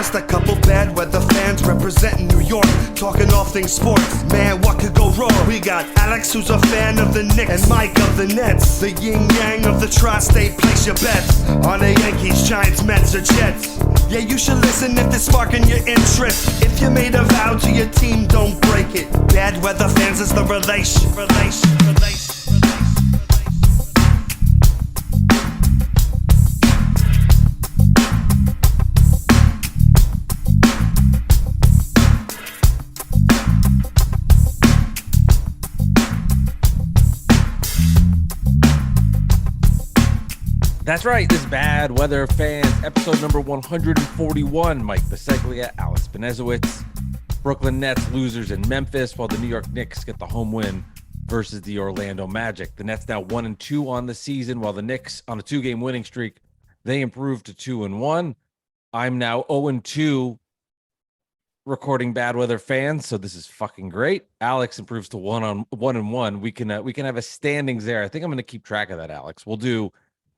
just a couple bad weather fans representing New York, talking all things sports. Man, what could go wrong? We got Alex, who's a fan of the Knicks, and Mike of the Nets. The yin-yang of the tri-state, place your bets on the Yankees, Giants, Mets, or Jets. Yeah, you should listen if they're sparking your interest. If you made a vow to your team, don't break it. Bad weather fans is the relation. That's right. This is Bad Weather Fans, episode number 141. Mike Biseglia, Alex Benezowitz. Brooklyn Nets losers in Memphis, while the New York Knicks get the home win versus the Orlando Magic. The Nets now 1-2 on the season, while the Knicks on a 2-game winning streak, they improved to 2-1. I'm now 0-2 recording Bad Weather Fans, so this is fucking great. Alex improves to 1-1. We can have a standings there. I think I'm going to keep track of that, Alex. We'll do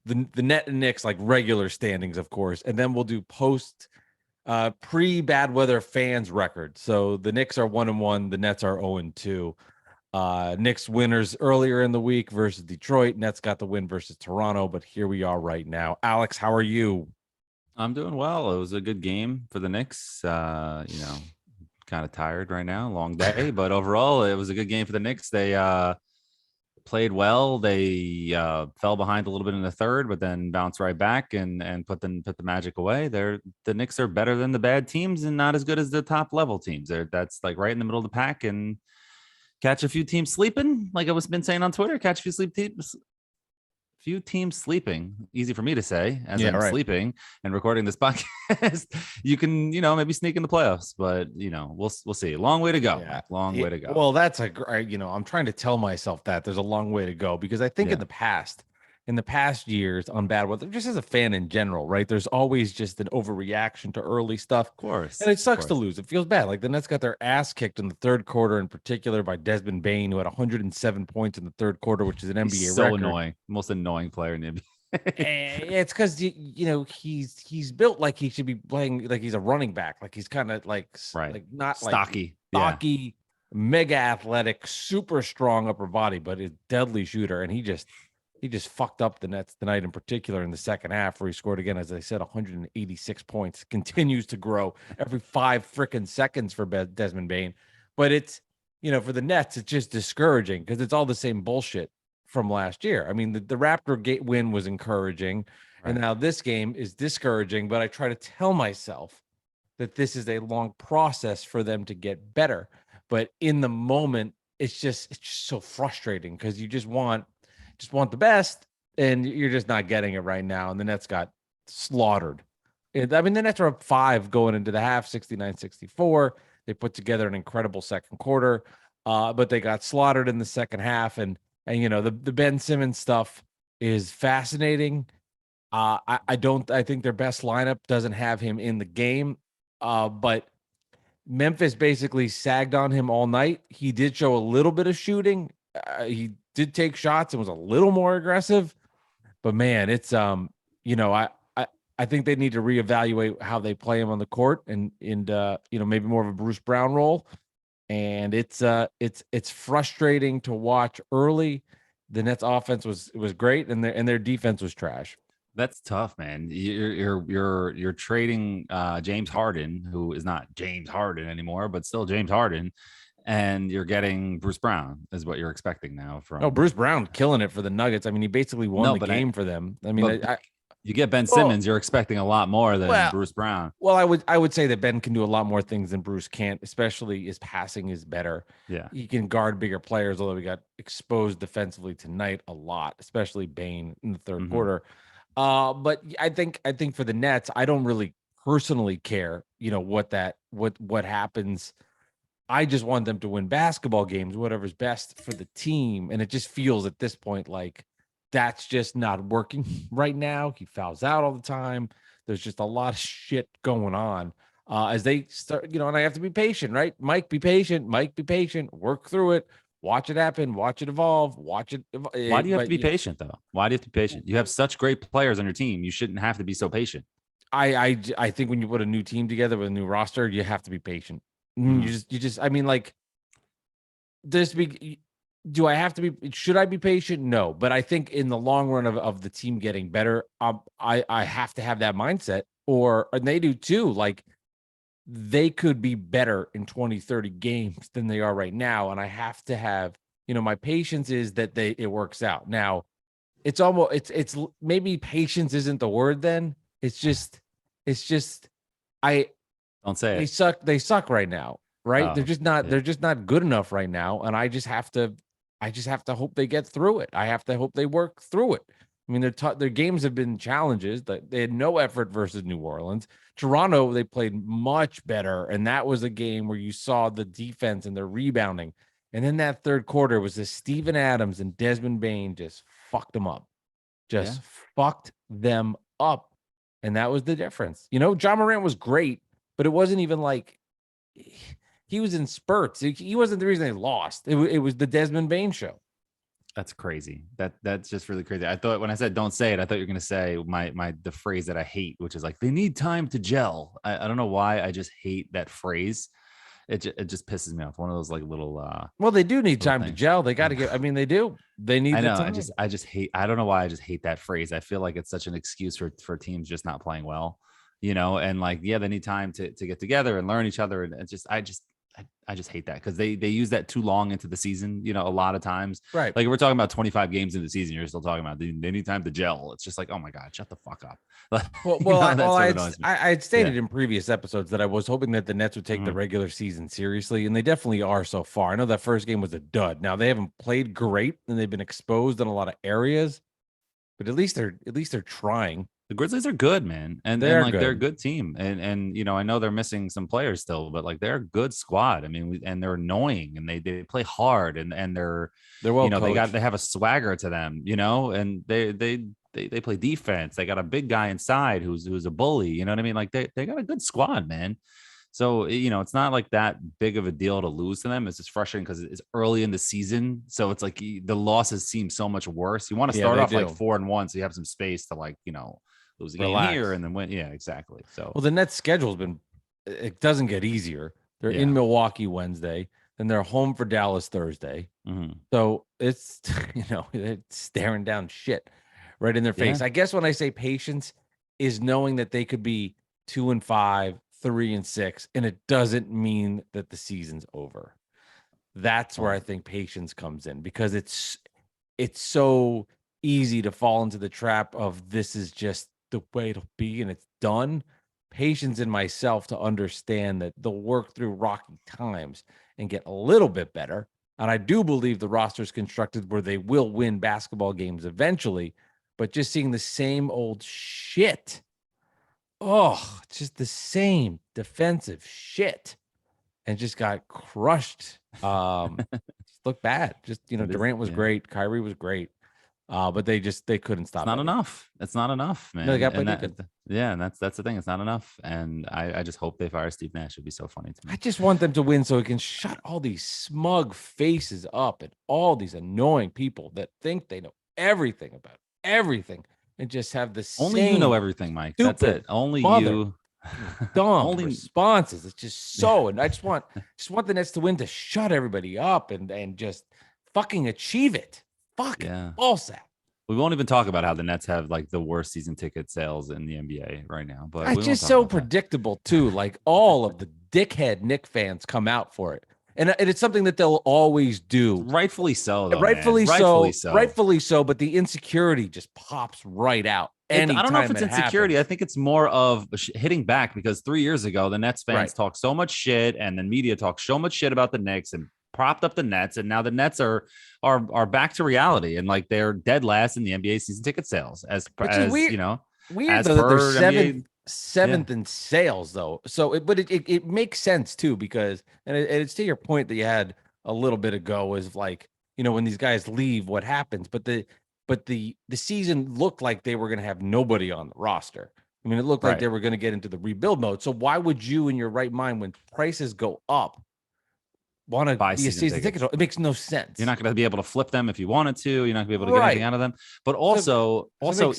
the Net and Knicks like regular standings, of course, and then we'll do post pre-Bad Weather Fans record. So the Knicks are 1-1, the Nets are 0-2. Knicks winners earlier in the week versus Detroit. Nets got the win versus Toronto, but here we are right now. Alex, how are you? I'm doing well. It was a good game for the Knicks. Kind of tired right now, long day, but overall it was a good game for the Knicks. They played well. They fell behind a little bit in the third, but then bounced right back and put the Magic away. The Knicks are better than the bad teams and not as good as the top level teams. That's like right in the middle of the pack, and catch a few teams sleeping. Like I was been saying on Twitter, catch a few teams sleeping. Easy for me to say as I'm sleeping and recording this podcast. You can, maybe sneak in the playoffs, but we'll see. Long way to go. Yeah. Long way to go. Well, that's I'm trying to tell myself that there's a long way to go, because I think in the past years on Bad Weather, just as a fan in general, right? There's always just an overreaction to early stuff. Of course. And it sucks to lose. It feels bad. Like the Nets got their ass kicked in the third quarter, in particular by Desmond Bane, who had 107 points in the third quarter, which is an NBA record. Annoying. Most annoying player in the NBA. It's because he's built like he should be playing like he's a running back. Like he's kind of like not stocky, mega athletic, super strong upper body, but a deadly shooter. And he just fucked up the Nets tonight, in particular in the second half, where he scored again, as I said, 186 points. Continues to grow every 5 freaking seconds for Desmond Bane. But it's, for the Nets, it's just discouraging because it's all the same bullshit from last year. I mean, the Raptor gate win was encouraging, and now this game is discouraging. But I try to tell myself that this is a long process for them to get better. But in the moment, it's just so frustrating because you just want the best, and you're just not getting it right now. And the Nets got slaughtered. The Nets are up 5 going into the half, 69-64. They put together an incredible second quarter, but they got slaughtered in the second half. And the Ben Simmons stuff is fascinating. I think their best lineup doesn't have him in the game, but Memphis basically sagged on him all night. He did show a little bit of shooting. He did take shots and was a little more aggressive, but man, it's I think they need to reevaluate how they play him on the court and maybe more of a Bruce Brown role. And it's frustrating to watch early. The Nets offense was great, and their defense was trash. That's tough, man. You're trading James Harden, who is not James Harden anymore, but still James Harden. And you're getting Bruce Brown is what you're expecting now from. Oh, Bruce Brown killing it for the Nuggets. I mean, he basically won the game for them. I mean, you get Ben Simmons, you're expecting a lot more than Bruce Brown. Well, I would say that Ben can do a lot more things than Bruce can't, especially his passing is better. Yeah. He can guard bigger players, although he got exposed defensively tonight a lot, especially Bane in the third quarter. But I think for the Nets, I don't really personally care, what happens. I just want them to win basketball games, whatever's best for the team. And it just feels at this point like that's just not working right now. He fouls out all the time. There's just a lot of shit going on as they start, and I have to be patient, right? Mike, be patient. Work through it. Watch it happen. Watch it evolve. Why do you have to be patient, though? Why do you have to be patient? You have such great players on your team. You shouldn't have to be so patient. I think when you put a new team together with a new roster, you have to be patient. I mean, like, do I have to be? Should I be patient? No, but I think in the long run of the team getting better, I have to have that mindset, and they do too. Like, they could be better in 20, 30 games than they are right now, and I have to have, my patience is that it works out. Now, it's almost it's maybe patience isn't the word then. It's just I Don't say they it. suck right now, right? Oh, They're just not good enough right now, and I just have to hope they get through it. I have to hope they work through it. I mean, their games have been challenges. They had no effort versus New Orleans. Toronto, they played much better, and that was a game where you saw the defense and the rebounding. And then that third quarter was this Steven Adams and Desmond Bane just fucked them up. Just fucked them up. And that was the difference. John Morant was great, but it wasn't even like he was in spurts. He wasn't the reason they lost. It was the Desmond Bane show. That's crazy. That's just really crazy. I thought when I said don't say it, I thought you were gonna say the phrase that I hate, which is like they need time to gel. I don't know why. I just hate that phrase. It just pisses me off. One of those like little well, they do need time things. to gel. They got to get. I mean, they do. They need. I know. The time. I just hate. I don't know why. I just hate that phrase. I feel like it's such an excuse for teams just not playing well. And like they need time to get together and learn each other. And I just hate that because they use that too long into the season, a lot of times. Right. Like we're talking about 25 games into the season. You're still talking about they need time to gel. It's just like, oh my God, shut the fuck up. I had stated in previous episodes that I was hoping that the Nets would take the regular season seriously, and they definitely are so far. I know that first game was a dud. Now they haven't played great and they've been exposed in a lot of areas, but at least they're trying. The Grizzlies are good, man, and they're a good team, and I know they're missing some players still, but like they're a good squad. I mean, and they're annoying, and they play hard, and they're well coached. they have a swagger to them, and they play defense. They got a big guy inside who's a bully. You know what I mean? Like they got a good squad, man. So, it's not like that big of a deal to lose to them. It's just frustrating because it's early in the season. So it's like the losses seem so much worse. You want to start off like 4-1, so you have some space to lose the game here and then win. Yeah, exactly. So, well, the Nets schedule's it doesn't get easier. They're in Milwaukee Wednesday, then they're home for Dallas Thursday. So it's, it's staring down shit right in their face. I guess when I say patience is knowing that they could be 2-5, 3-6, and it doesn't mean that the season's over. That's where I think patience comes in, because it's so easy to fall into the trap of this is just the way it'll be and it's done. Patience in myself to understand that they'll work through rocky times and get a little bit better. And I do believe the roster is constructed where they will win basketball games eventually, but just seeing the same old shit. Oh, it's just the same defensive shit, and just got crushed. Looked bad. Just, Durant was great. Kyrie was great. But they couldn't stop. It's not enough. It's not enough, man. No, they got and that's the thing. It's not enough. And I just hope they fire Steve Nash. It'd be so funny to me. I just want them to win so it can shut all these smug faces up and all these annoying people that think they know everything about everything and just have the only same you know everything, Mike. That's it. Only you. Dumb responses. It's just so, and I just want the Nets to win to shut everybody up and just fucking achieve it. Fuck ball sack. We won't even talk about how the Nets have like the worst season ticket sales in the NBA right now. But it's just so predictable too. Like all of the dickhead Knicks fans come out for it. And it's something that they'll always do. Rightfully so, though, rightfully so. But the insecurity just pops right out. I don't know if it's insecurity. I think it's more of hitting back, because 3 years ago, the Nets fans talked so much shit, and then media talked so much shit about the Knicks and propped up the Nets. And now the Nets are back to reality, and like they're dead last in the NBA season ticket sales. Weird though that they're seventh in sales though. So it makes sense too, because and it's to your point that you had a little bit ago, is like, when these guys leave, what happens? But the season looked like they were going to have nobody on the roster. I mean, it looked like they were going to get into the rebuild mode. So why would you, in your right mind, when prices go up, want to buy a season ticket? It makes no sense. You're not going to be able to flip them if you wanted to. You're not going to be able to get anything out of them. But also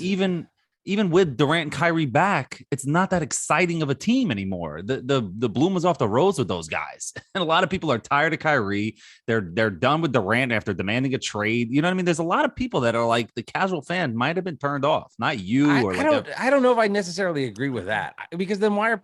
even even with Durant and Kyrie back, it's not that exciting of a team anymore. The bloom was off the rose with those guys. And a lot of people are tired of Kyrie. They're done with Durant after demanding a trade. You know what I mean? There's a lot of people that are like, the casual fan might have been turned off, not you or I don't know if I necessarily agree with that, because then why are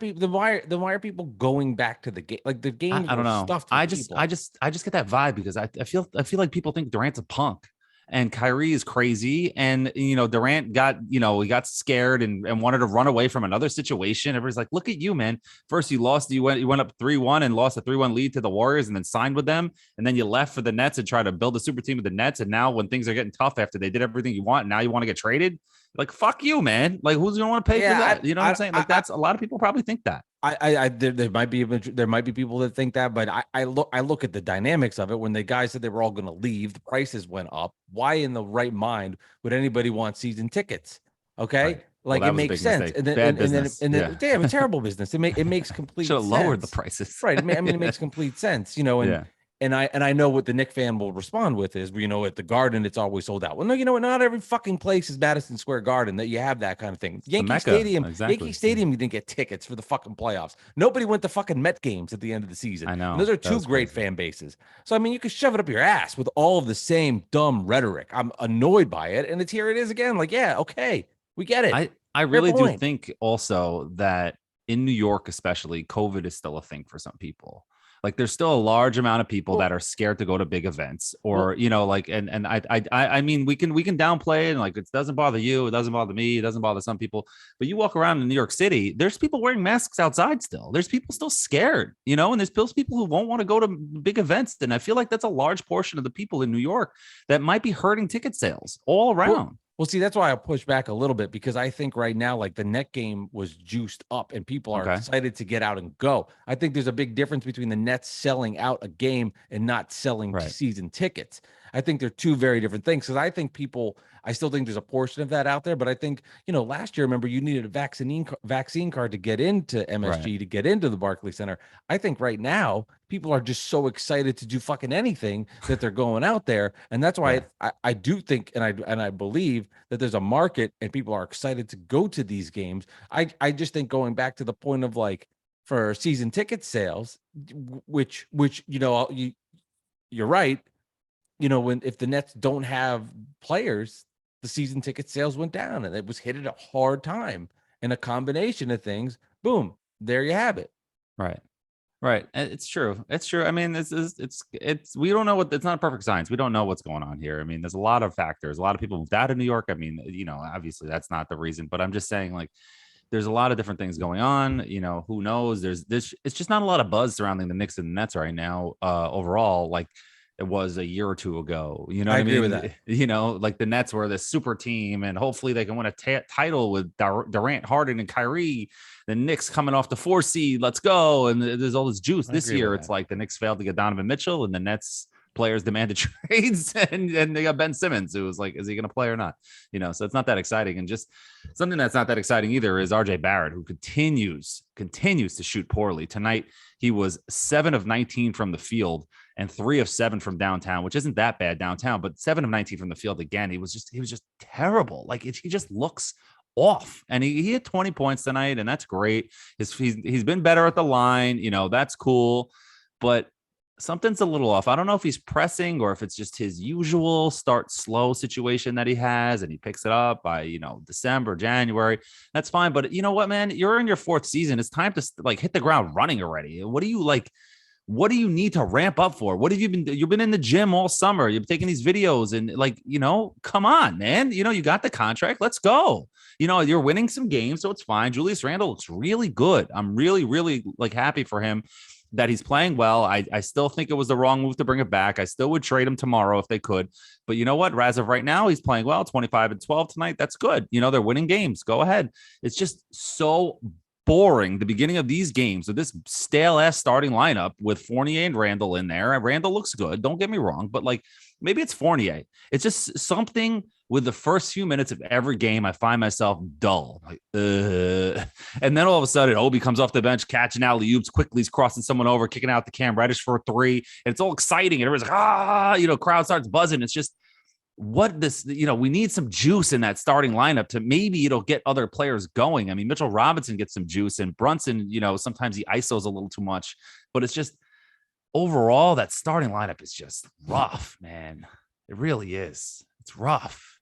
people going back to the game? Like the games I don't know. stuffed I with just people. I just I just get that vibe because I feel like people think Durant's a punk. And Kyrie is crazy. And, Durant he got scared and wanted to run away from another situation. Everybody's like, look at you, man. First, you went up 3-1 and lost a 3-1 lead to the Warriors and then signed with them. And then you left for the Nets and tried to build a super team with the Nets. And now when things are getting tough after they did everything you want, now you want to get traded. Like, fuck you, man. Like, who's going to want to pay for that? You know what I'm saying? Like, that's a lot of people probably think that. There might be people that think that, but I look at the dynamics of it. When the guys said they were all going to leave, the prices went up. Why in the right mind would anybody want season tickets? Okay, right. Like it makes sense. And then, damn, it's terrible business. It makes complete should have sense. lowered the prices, right? I mean, it makes complete sense, And I know what the Knicks fan will respond with is, at the Garden, it's always sold out. Well, no, you know what? Not every fucking place is Madison Square Garden that you have that kind of thing. Yankee Stadium, you didn't get tickets for the fucking playoffs. Nobody went to fucking Met games at the end of the season. I know. And those are two great fan bases. So, I mean, you can shove it up your ass with all of the same dumb rhetoric. I'm annoyed by it. And here it is again. Like, yeah, okay, we get it. I really do think also that in New York, especially, COVID is still a thing for some people. Like there's still a large amount of people that are scared to go to big events or, I mean, we can downplay it and like, it doesn't bother you. It doesn't bother me. It doesn't bother some people, but you walk around in New York City, there's people wearing masks outside still. There's people still scared, and there's still people who won't want to go to big events. And I feel like that's a large portion of the people in New York that might be hurting ticket sales all around. Well, see, that's why I push back a little bit, because I think right now, like the net game was juiced up and people are excited to get out and go. I think there's a big difference between the Nets selling out a game and not selling season tickets. I think they're two very different things, because I still think there's a portion of that out there. But I think, last year, remember, you needed a vaccine card to get into MSG, to get into the Barclays Center. I think right now, people are just so excited to do fucking anything that they're going out there. And that's why I do think, and I believe that there's a market and people are excited to go to these games. I just think going back to the point of like for season ticket sales, which you're right. If the Nets don't have players, the season ticket sales went down and it was hit at a hard time, and a combination of things, boom, there you have it. Right. It's true. I mean, we don't know it's not a perfect science. We don't know what's going on here. I mean, there's a lot of factors. A lot of people moved out of New York. I mean, obviously that's not the reason, but I'm just saying, like, there's a lot of different things going on. Who knows? It's just not a lot of buzz surrounding the Knicks and the Nets right now, overall, like it was a year or two ago. You know what I mean? Agree with that. Like the Nets were this super team and hopefully they can win a title with Durant, Harden, and Kyrie. The Knicks coming off the 4 seed. Let's go. And there's all this juice. This year, it's like the Knicks failed to get Donovan Mitchell and the Nets players demanded trades and they got Ben Simmons, who was like, is he going to play or not? So it's not that exciting. And just something that's not that exciting either is RJ Barrett, who continues to shoot poorly. Tonight, he was 7 of 19 from the field and 3 of 7 from downtown, which isn't that bad downtown, but 7 of 19 from the field. Again, he was just terrible. Like he just looks off, and he had 20 points tonight, and that's great. He's been better at the line, that's cool, but something's a little off. I don't know if he's pressing or if it's just his usual start slow situation that he has, and he picks it up by December, January. That's fine, but you know what, man, you're in your 4th season. It's time to like hit the ground running already. What do you need to ramp up for? What have you been? You've been in the gym all summer. You've taken these videos and come on, man. You got the contract. Let's go. You're winning some games, so it's fine. Julius Randle looks really good. I'm really, really happy for him that he's playing well. I still think it was the wrong move to bring it back. I still would trade him tomorrow if they could. But you know what? As of right now, he's playing well, 25 and 12 tonight. That's good. They're winning games. Go ahead. It's just so boring, the beginning of these games with this stale-ass starting lineup with Fournier and Randle in there. Randle looks good. Don't get me wrong. But maybe it's Fournier. It's just something with the first few minutes of every game, I find myself dull. And then all of a sudden, Obi comes off the bench, catching alley-oops, quickly he's crossing someone over, kicking out the Cam Reddish for a 3. And it's all exciting. And everyone's like, crowd starts buzzing. It's just, what this, we need some juice in that starting lineup to maybe it'll get other players going. I mean, Mitchell Robinson gets some juice, and Brunson, sometimes he ISOs a little too much, but it's just overall that starting lineup is just rough, man. It really is. It's rough.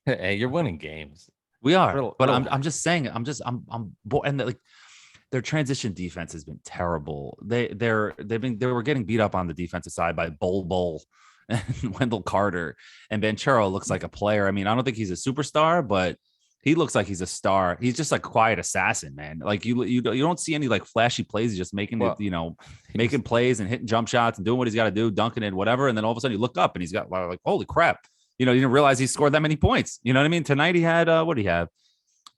Hey, you're winning games. We are, but I'm just saying. I'm bored, and like their transition defense has been terrible. They were getting beat up on the defensive side by Bull and Wendell Carter, and Banchero looks like a player. I mean, I don't think he's a superstar, but he looks like he's a star. He's just like a quiet assassin, man. Like you don't see any like flashy plays. He's just making making plays and hitting jump shots and doing what he's got to do, dunking it, whatever. And then all of a sudden you look up and he's got like, holy crap. You didn't realize he scored that many points. You know what I mean? Tonight he had, what did he have?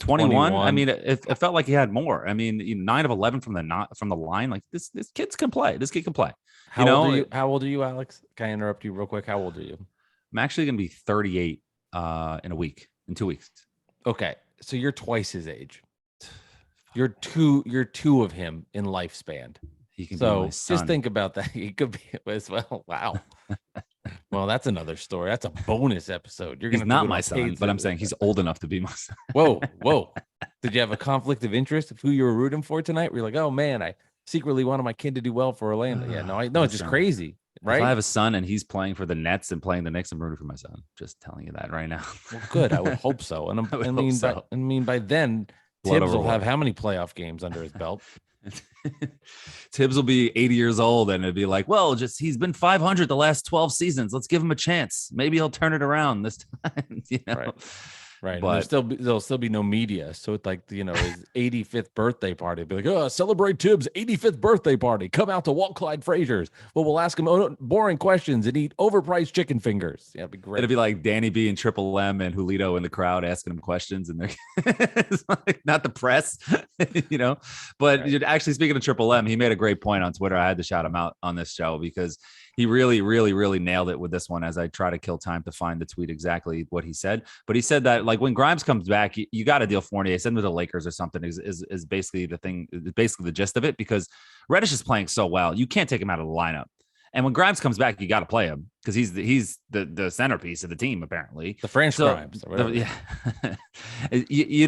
21. I mean, it felt like he had more. I mean, 9 of 11 from the line. Like this kid can play. This kid can play. How old are you, Alex? Can I interrupt you real quick? How old are you? I'm actually going to be 38 in 2 weeks. Okay. So you're twice his age. You're two of him in lifespan. He can be my son. Just think about that. He could be as well. Wow. Well, that's another story. That's a bonus episode. He's not my son, but I'm saying he's old enough to be my son. Whoa. Did you have a conflict of interest of who you were rooting for tonight? Were you like, oh man, I secretly wanted my kid to do well for Orlando? Yeah, no, it's just crazy, right? If I have a son and he's playing for the Nets and playing the Knicks, I'm rooting for my son. Just telling you that right now. Well, good. I would hope so. And by then, Tibbs will have how many playoff games under his belt? Tibbs will be 80 years old and it'd be like, well, he's been 500 the last 12 seasons. Let's give him a chance. Maybe he'll turn it around this time. Right. But there'll still be no media. So it's like, his 85th birthday party. It'd be like, celebrate Tibbs' 85th birthday party. Come out to Walt Clyde Frazier's. Well, we'll ask him boring questions and eat overpriced chicken fingers. Yeah, it'd be great. It'd be like Danny B and Triple M and Julito in the crowd asking him questions, and they're it's like, not the press, But right. Actually, speaking of Triple M, he made a great point on Twitter. I had to shout him out on this show because he really, really, really nailed it with this one as I try to kill time to find the tweet exactly what he said. But he said that like when Grimes comes back, you got to deal Fournier, send him to the Lakers or something is basically the thing, basically the gist of it, because Reddish is playing so well. You can't take him out of the lineup. And when Grimes comes back, you got to play him because he's the centerpiece of the team, apparently. The French Grimes. You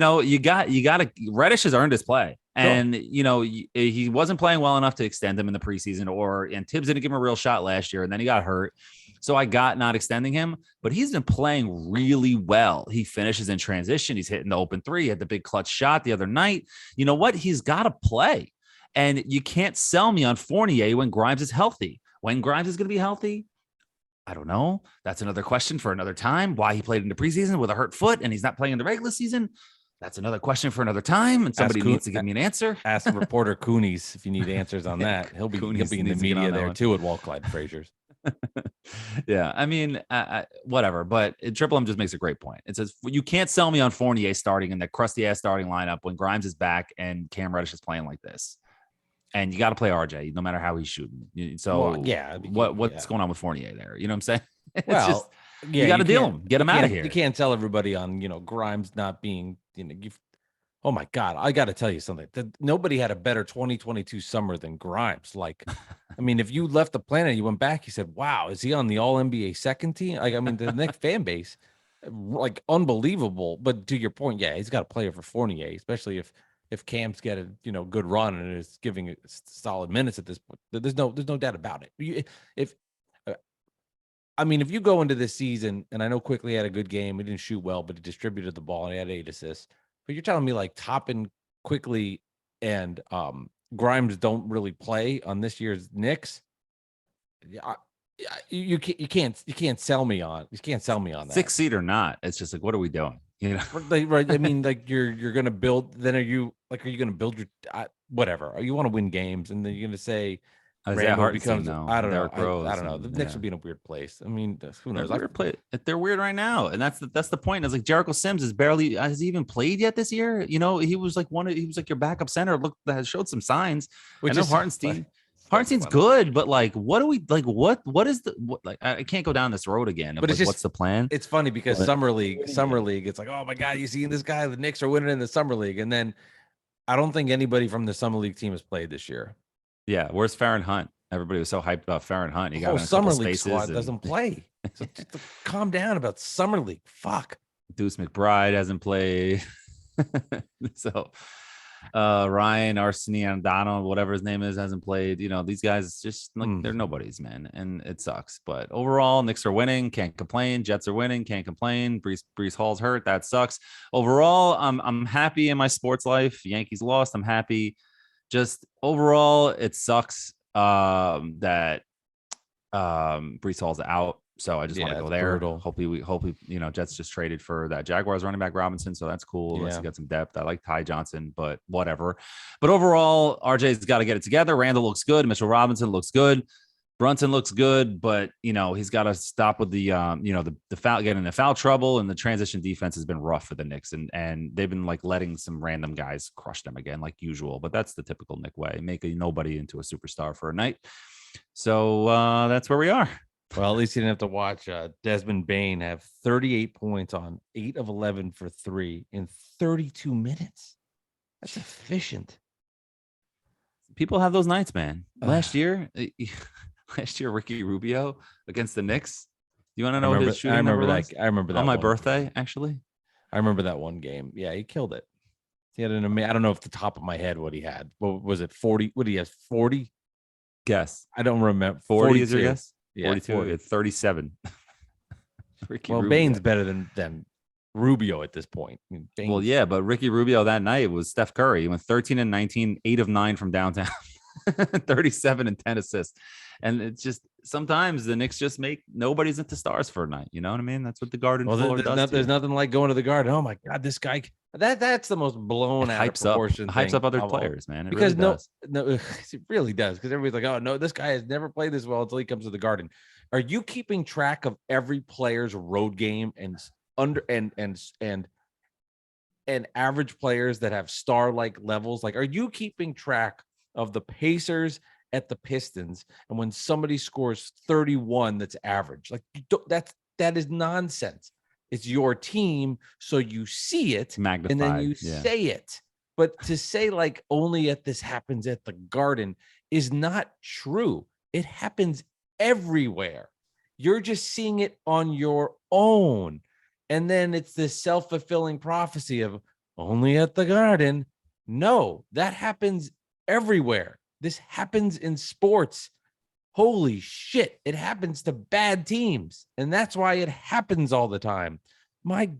got to Reddish has earned his play. And, he wasn't playing well enough to extend him in the preseason and Tibbs didn't give him a real shot last year. And then he got hurt. So I got not extending him, but he's been playing really well. He finishes in transition. He's hitting the open three. He had the big clutch shot the other night. You know what? He's got to play. And you can't sell me on Fournier when Grimes is healthy. When Grimes is going to be healthy, I don't know. That's another question for another time. Why he played in the preseason with a hurt foot and he's not playing in the regular season. That's another question for another time. And somebody needs to give me an answer. Ask reporter Coonies if you need answers on that. He'll be in the media there too at Walt Clyde Frazier's. Yeah, I mean, whatever. But Triple M just makes a great point. It says you can't sell me on Fournier starting in the crusty ass starting lineup when Grimes is back and Cam Reddish is playing like this. And you got to play RJ no matter how he's shooting. So what's going on with Fournier there? You know what I'm saying? Well, you got to deal him, get him out of here. You can't tell everybody on Grimes not being oh my God, I got to tell you something. Nobody had a better 2022 summer than Grimes. Like, I mean, if you left the planet, you went back, you said, "Wow, is he on the All NBA second team?" Like, I mean, the Knicks fan base, like, unbelievable. But to your point, yeah, he's got to play for Fournier, especially if Cam's get a good run and is giving it solid minutes at this point. There's no doubt about it. If you go into this season, and I know Quickly had a good game, he didn't shoot well, but he distributed the ball and he had 8 assists. But you're telling me like Toppin, Quickly, and Grimes don't really play on this year's Knicks? You can't sell me on that. 6 seed or not, it's just like, what are we doing? Right. I mean, like you're gonna build. Then are you gonna build your whatever? You want to win games, and then you're gonna say Randall becomes. I don't know. I don't know. The Knicks would be in a weird place. I mean, who knows? They're weird right now, and that's the point. It's like Jericho Sims has he even played yet this year? He was like your backup center. Look, that showed some signs. Which is Hartenstein. Hartenstein's good, but like, what do we like? What is I can't go down this road again. But it's what's the plan? It's funny because summer league, it's like, oh my God, you seen this guy? The Knicks are winning in the summer league, and then I don't think anybody from the summer league team has played this year. Yeah, where's Farron Hunt? Everybody was so hyped about Farron Hunt. He got summer league squad doesn't play. So just calm down about summer league. Fuck. Deuce McBride hasn't played. So Ryan Arcidiano, whatever his name is, hasn't played. You know, these guys just like they're nobodies, man, and it sucks. But overall, Knicks are winning, can't complain. Jets are winning, can't complain. Brees Hall's hurt, that sucks. Overall, I'm happy in my sports life. Yankees lost, I'm happy. Just overall, it sucks that Brees Hall's out. So I just want to go there. Brutal. Hopefully, you know, Jets just traded for that Jaguars running back Robinson. So that's cool. Let's get some depth. I like Ty Johnson, but whatever. But overall, RJ's got to get it together. Randall looks good. Mitchell Robinson looks good. Brunson looks good, but you know, he's got to stop with the you know, the foul, getting into foul trouble, and the transition defense has been rough for the Knicks, and they've been like letting some random guys crush them again, like usual. But that's the typical Knick way. Make a nobody into a superstar for a night. So that's where we are. Well, at least you didn't have to watch Desmond Bane have 38 points on 8 of 11 for 3 in 32 minutes. That's efficient. People have those nights, man. Last year, Ricky Rubio against the Knicks. You want to know what his shooting number was? I remember that on my birthday, actually. I remember that one game. Yeah, he killed it. He had I don't know off the top of my head what he had. What was it? 40? What did he have? 40? Guess. I don't remember. 40 is your guess? Yeah, 42. 40. 37. Well, Rubio. Bane's better than Rubio at this point. I mean, well, yeah, but Ricky Rubio that night was Steph Curry. He went 13 and 19, 8 of 9 from downtown, 37 and 10 assists. And it's just sometimes the Knicks just make nobody's into stars for a night. You know what I mean? That's what the Garden floor does. There's nothing like going to the Garden. Oh my God, this guy. That's the most blown out of proportion. Hypes up other players, man. Because really it really does. Because everybody's like, oh no, this guy has never played this well until he comes to the Garden. Are you keeping track of every player's road game and average players that have star-like levels? Like, are you keeping track of the Pacers at the Pistons, and when somebody scores 31, that's average? Like, that is nonsense. It's your team, so you see it, magnified, and then you say it. But to say like only this happens at the Garden is not true. It happens everywhere. You're just seeing it on your own. And then it's this self-fulfilling prophecy of only at the Garden. No, that happens everywhere. This happens in sports. Holy shit. It happens to bad teams. And that's why it happens all the time. My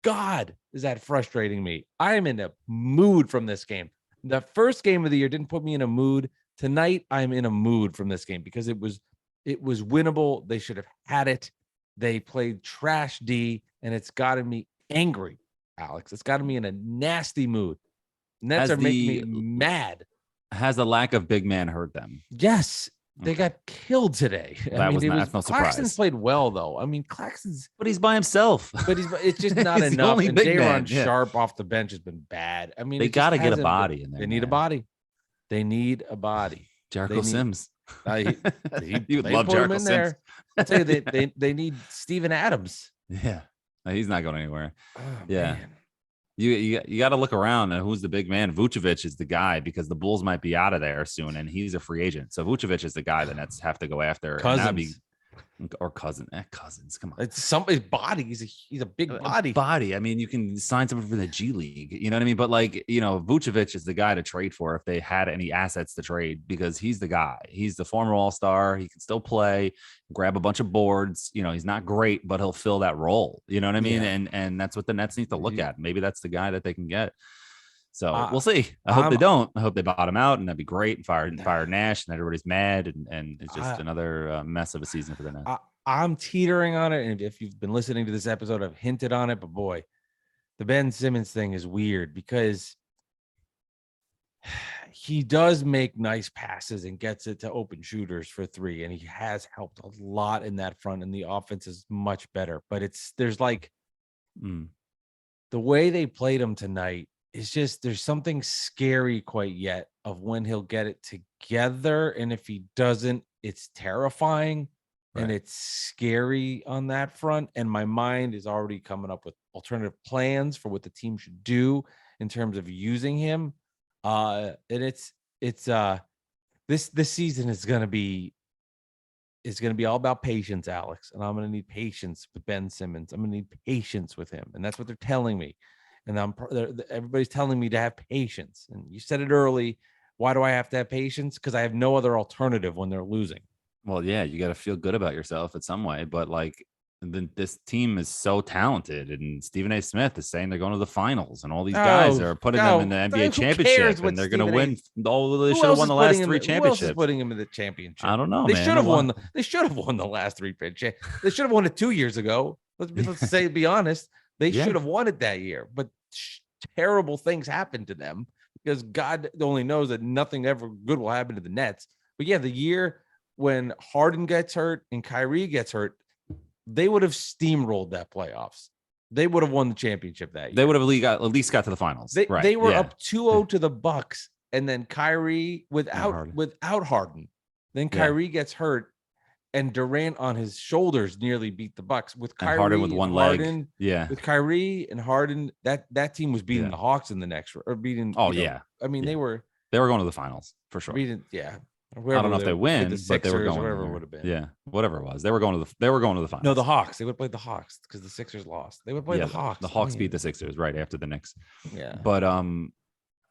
God, is that frustrating me? I am in a mood from this game. The first game of the year didn't put me in a mood. Tonight, I'm in a mood from this game because it was winnable. They should have had it. They played trash D, and it's gotten me angry, Alex. It's gotten me in a nasty mood. Nets are making me mad. Has the lack of big man hurt them? Yes. They got killed today. That's no surprise. Claxton's played well, though. I mean, but he's by himself. But it's just not enough. And Daron Sharp off the bench has been bad. I mean, they got to get a body in there. They need a body. They need a body. Jericho Sims. You would love Jericho Sims. There. I'll tell you, they need Steven Adams. Yeah, he's not going anywhere. Oh, yeah. Man. You got to look around and who's the big man. Vucevic is the guy because the Bulls might be out of there soon, and he's a free agent. So Vucevic is the guy the Nets have to go after. Cousins. Cousins. Come on, it's somebody's body. He's a big body. I mean, you can sign someone for the G League. You know what I mean? But like, you know, Vucevic is the guy to trade for if they had any assets to trade because he's the guy. He's the former All-Star. He can still play, grab a bunch of boards. You know, he's not great, but he'll fill that role. You know what I mean? Yeah. And that's what the Nets need to look at. Maybe that's the guy that they can get. So we'll see. I hope they don't. I hope they bottom out, and that'd be great. And fire Nash, and everybody's mad, and it's just another mess of a season for the Nets. I'm teetering on it, and if you've been listening to this episode, I've hinted on it. But boy, the Ben Simmons thing is weird because he does make nice passes and gets it to open shooters for three, and he has helped a lot in that front, and the offense is much better. But there's like the way they played him tonight. It's just there's something scary quite yet of when he'll get it together. And if he doesn't, it's terrifying and it's scary on that front. And my mind is already coming up with alternative plans for what the team should do in terms of using him. And this season is going to be is going to be all about patience, Alex. And I'm going to need patience with Ben Simmons. I'm going to need patience with him. And that's what they're telling me. And everybody's telling me to have patience. And you said it early. Why do I have to have patience? Because I have no other alternative when they're losing. Well, yeah, you got to feel good about yourself in some way. But like, this team is so talented, and Stephen A. Smith is saying they're going to the finals, and all these guys are putting them in the NBA championship, and they're going to win. They should have won the last 3 championships. Who else is putting him in the championship? I don't know. They should have won. They should have won the last 3. They should have won it 2 years ago. Let's be honest. They should have won it that year, but terrible things happened to them because God only knows that nothing ever good will happen to the Nets. But yeah, the year when Harden gets hurt and Kyrie gets hurt, they would have steamrolled that playoffs. They would have won the championship that year. They would have at least got to the finals. They were up 2-0 to the Bucks, and then Kyrie without Harden. Then Kyrie gets hurt, and Durant on his shoulders nearly beat the Bucks with Kyrie. And Harden with one leg. Yeah. With Kyrie and Harden, that team was beating the Hawks in the next or beating. Oh, yeah. I mean, they were going to the finals for sure. I don't know if they win, but they were going. Whatever it would have been. Yeah, whatever it was, they were going to the finals. No, the Hawks. They would play the Hawks because the Sixers lost. They would play the Hawks. The Hawks beat the Sixers right after the Knicks. Yeah, but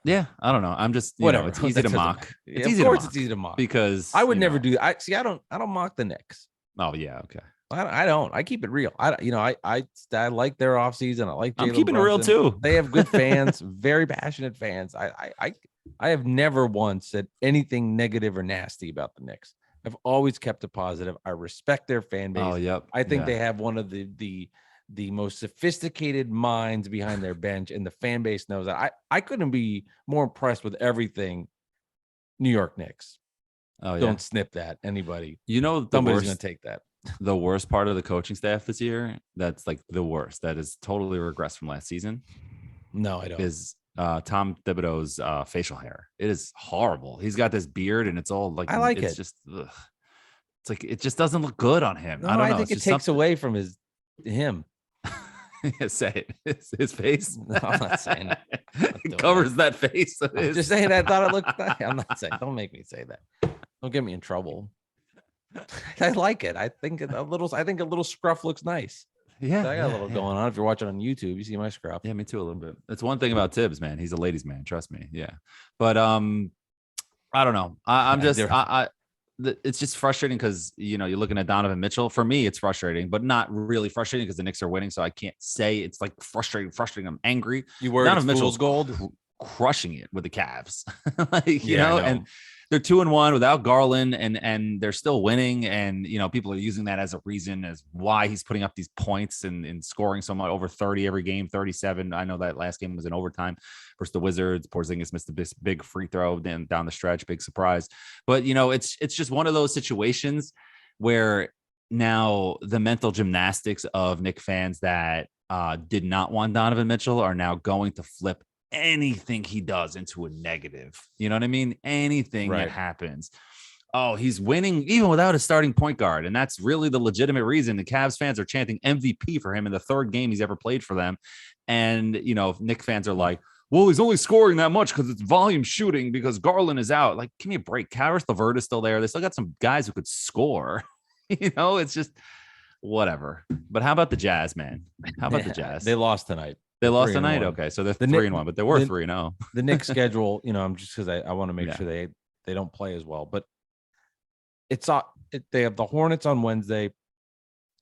yeah, I don't know. I'm just whatever. It's easy to mock. It's easy to mock because I would never do. I don't mock the Knicks. Oh yeah, okay. I don't. I keep it real. I like their offseason. I like. I'm keeping it real too. They have good fans, very passionate fans. I have never once said anything negative or nasty about the Knicks. I've always kept it positive. I respect their fan base. Oh, yep. I think they have one of the most sophisticated minds behind their bench, and the fan base knows that. I couldn't be more impressed with everything New York Knicks. Oh, yeah. Don't snip that, anybody. Somebody's going to take that. The worst part of the coaching staff this year, that's like the worst. That is totally regressed from last season. No, I don't. Is Tom Thibodeau's facial hair. It is horrible. He's got this beard and it's all like, I like it's just it's like it just doesn't look good on him. No, I don't know. I think it takes away from him. Yeah, say it. His face. No, I'm not saying it. It covers that face. I'm just saying I thought it looked nice. I'm not saying. Don't make me say that. Don't get me in trouble. I like it. I think a little scruff looks nice. Yeah, so I got a little going on. If you're watching on YouTube, you see my scruff. Yeah, me too, a little bit. That's one thing about Tibbs, man. He's a ladies' man. Trust me. Yeah, but I don't know. I'm just it's just frustrating because you're looking at Donovan Mitchell. For me, it's frustrating, but not really frustrating because the Knicks are winning. So I can't say it's like frustrating. I'm angry. You worried Donovan Mitchell's gold crushing it with the Cavs, and they're 2-1 without Garland, and they're still winning. And people are using that as a reason as why he's putting up these points and scoring so much, over 30 every game, 37. I know that last game was in overtime versus the Wizards. Porzingis missed this big free throw then down the stretch, big surprise. But it's just one of those situations where now the mental gymnastics of Knicks fans that did not want Donovan Mitchell are now going to flip anything he does into a negative. You know what I mean? Anything that happens. Oh, he's winning even without a starting point guard. And that's really the legitimate reason the Cavs fans are chanting MVP for him in the 3rd game he's ever played for them. And, Knicks fans are like, well, he's only scoring that much because it's volume shooting because Garland is out. Like, give me a break. Karis LeVert is still there. They still got some guys who could score. It's just whatever. But how about the Jazz, man? How about the Jazz? They lost tonight. They lost tonight. Okay, so they're 3-1, but they were 3-0. The Knicks schedule, I'm just because I want to make sure they don't play as well. But they have the Hornets on Wednesday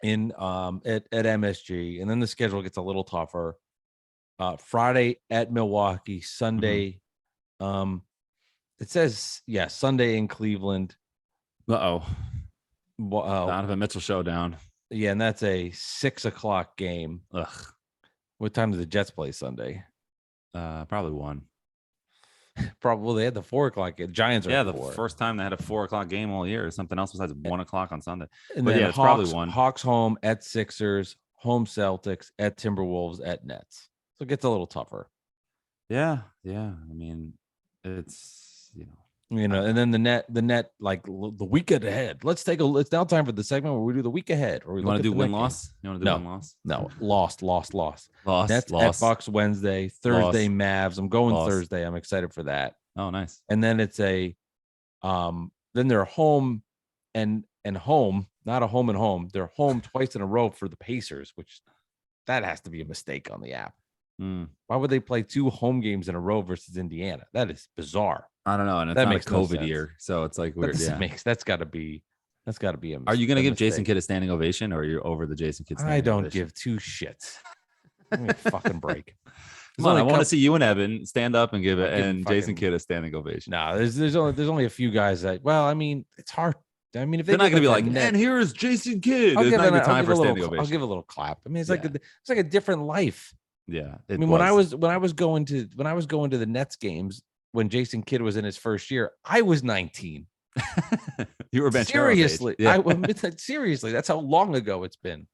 in at MSG, and then the schedule gets a little tougher. Friday at Milwaukee, Sunday. It says Sunday in Cleveland. Donovan Mitchell showdown. Yeah, and that's a 6:00 game. Ugh. What time do the Jets play Sunday? Probably 1. Probably they had the 4:00 game. Giants are the first time they had a 4:00 game all year. Something else besides 1:00 on Sunday. And but then it's probably 1. Hawks home at Sixers, home Celtics at Timberwolves at Nets. So it gets a little tougher. Yeah. I mean, it's and then the net like the week ahead. It's now time for the segment where we do the week ahead. Or we want to do win-loss? You want to do win-loss? No, lost. Nets lost. at Bucks Wednesday, Thursday Mavs. I'm going Thursday. I'm excited for that. Oh, nice. And then it's then they're home, and and home, not a home and home. They're home twice in a row for the Pacers, which that has to be a mistake on the app. Why would they play 2 home games in a row versus Indiana? That is bizarre. I don't know, and it's That not a makes no COVID sense. year, so it's like weird. That's got to be a Are you going to give mistake. Jason Kidd a standing ovation, or are you over the Jason Kidd standing I don't ovation? give 2 shits. Give me a fucking break. Come on, I want to see you and Evan stand up and give it, and Jason fucking- Kidd a standing ovation. No, there's only a few guys that. Well, I mean, it's hard. I mean, if They're not going to be like, and and here is Jason Kidd. I'll It's give not it even time for a standing I'll ovation. give a little clap. I mean, it's Yeah. like a different life. Yeah, I mean, when I was going to the Nets games when Jason Kidd was in his first year, I was 19. you were Banchero's age. Seriously, Yeah. Seriously, that's how long ago it's been.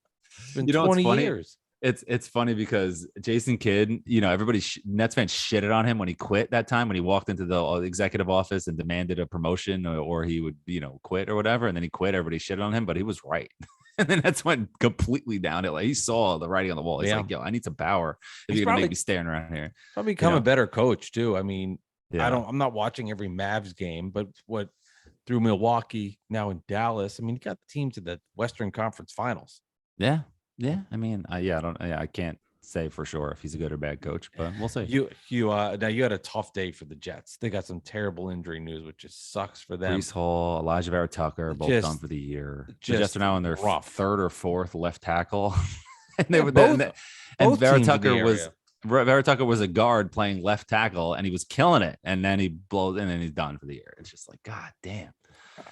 It's been You know what's 20 funny? years. It's funny because Jason Kidd, everybody Nets fans shitted on him when he quit that time, when he walked into the executive office and demanded a promotion or he would, quit or whatever. And then he quit. Everybody shitted on him, but he was right. And then that's went completely downhill. Like, he saw the writing on the wall. He's like, yo, I need some power if He's you're going to probably- make me stand around here. Probably become a better coach too. I mean, Yeah. I'm not watching every Mavs game, but what through Milwaukee, now in Dallas, I mean, you got the team to the Western Conference Finals. Yeah. Yeah. I mean, I can't say for sure if he's a good or bad coach, but we'll see. Now you had a tough day for the Jets. They got some terrible injury news, which just sucks for them. Brees Hall, Elijah Barrett Tucker, both Just- done for the year. The just Jets are now in their rough. 3rd or 4th left tackle. And they Yeah, were both and Barrett teams in the Tucker area. Barrett Tucker was a guard playing left tackle, and he was killing it. And then he blows, and then he's done for the year. It's just like, God damn.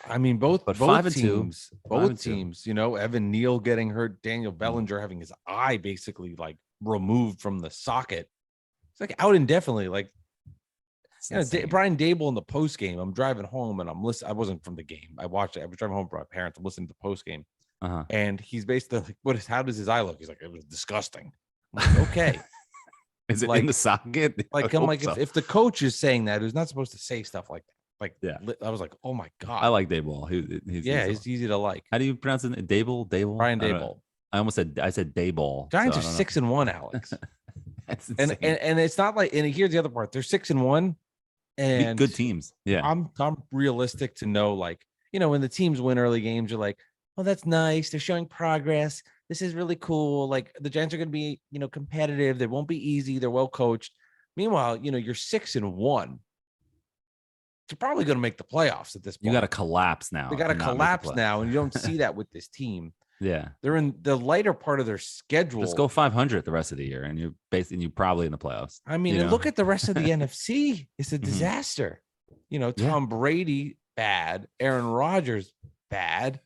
I mean, both 5-2. teams, 5-2. Evan Neal getting hurt, Daniel Mm. Bellinger having his eye basically like removed from the socket. It's like out indefinitely. Like, It's insane. Brian Dable in the post game. I'm driving home and I'm listening. I wasn't from the game. I watched it. I was driving home with my parents. I'm listening to the post game, Uh-huh. and he's basically like, how does his eye look? He's like, it was disgusting. I'm like, okay. Is it like- in the socket? Like, I I'm hope like, so. if the coach is saying that, who's not supposed to say stuff like that. Like, Yeah. I was like, oh my God. I like Dayball. He's easy to like. How do you pronounce it? Dayball? Brian I don't know. Dable. I said Dayball. Giants so are I don't know. 6-1, Alex. That's and insane. it's not like, and here's the other part. They're 6-1, and Good teams. Yeah. I'm realistic to know, like, when the teams win early games, you're like, oh, that's nice. They're showing progress. This is really cool. Like, the Giants are going to be, competitive. They won't be easy. They're well coached. Meanwhile, you're 6-1. You're probably going to make the playoffs at this point. You got to collapse now. They got to to not make the collapse play. now, and you don't see that with this team. Yeah. They're in the lighter part of their schedule. Just go 500 the rest of the year, and you're probably in the playoffs. I mean, you and know? look at the rest of the NFC. It's a Mhm. disaster. Yeah. Tom Brady, bad. Aaron Rodgers, bad.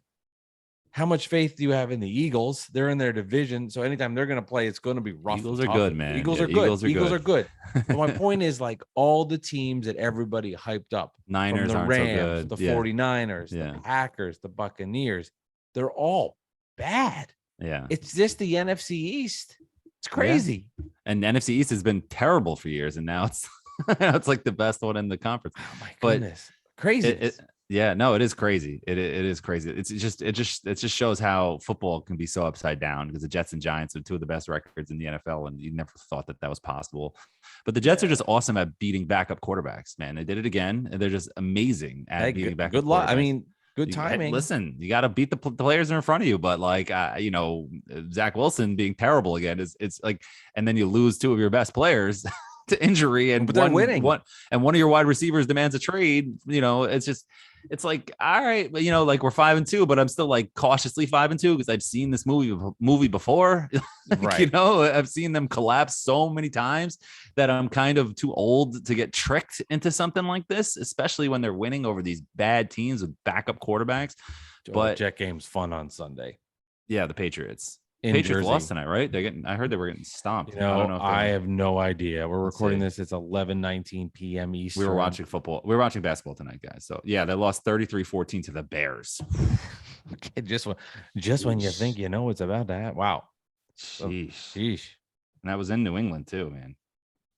How much faith do you have in the Eagles? They're in their division, so anytime they're going to play, it's going to be rough. Eagles and are tough. good, man. Eagles Yeah, are good. Eagles are good. But my point is, like, all the teams that everybody hyped up, Niners from the aren't Rams, so good. the Yeah. 49ers, Yeah. the Packers, the Buccaneers, they're all bad. Yeah. It's just the NFC East. It's crazy. And NFC East has been terrible for years, and now it's it's like the best one in the conference. Oh my But goodness. Crazy. Yeah, no, it is crazy. It is crazy. It just shows how football can be so upside down, because the Jets and Giants are 2 of the best records in the NFL, and you never thought that was possible. But the Jets are just awesome at beating backup quarterbacks, man. They did it again, and they're just amazing at beating backup. Good luck. I quarterbacks. mean, good timing. Listen, you got to beat the players in front of you, but like, Zach Wilson being terrible again it's like, and then you lose 2 of your best players to injury, and But they're winning. one of your wide receivers demands a trade. It's like, all right, but like, we're 5-2, but I'm still like cautiously 5-2 because I've seen this movie before. Like, Right. I've seen them collapse so many times that I'm kind of too old to get tricked into something like this, especially when they're winning over these bad teams with backup quarterbacks. The But Jet game's fun on Sunday. yeah, the Patriots. In Patriots Jersey. lost tonight, right? I heard they were getting stomped. I don't know if I they- have no idea. We're Let's recording see. this. It's 11:19 p.m. Eastern. We were watching football. We were watching basketball tonight, guys. So yeah, they lost 33-14 to the Bears. Okay, just when you think you know it's about to happen. Wow. Sheesh. Sheesh. And that was in New England too, man.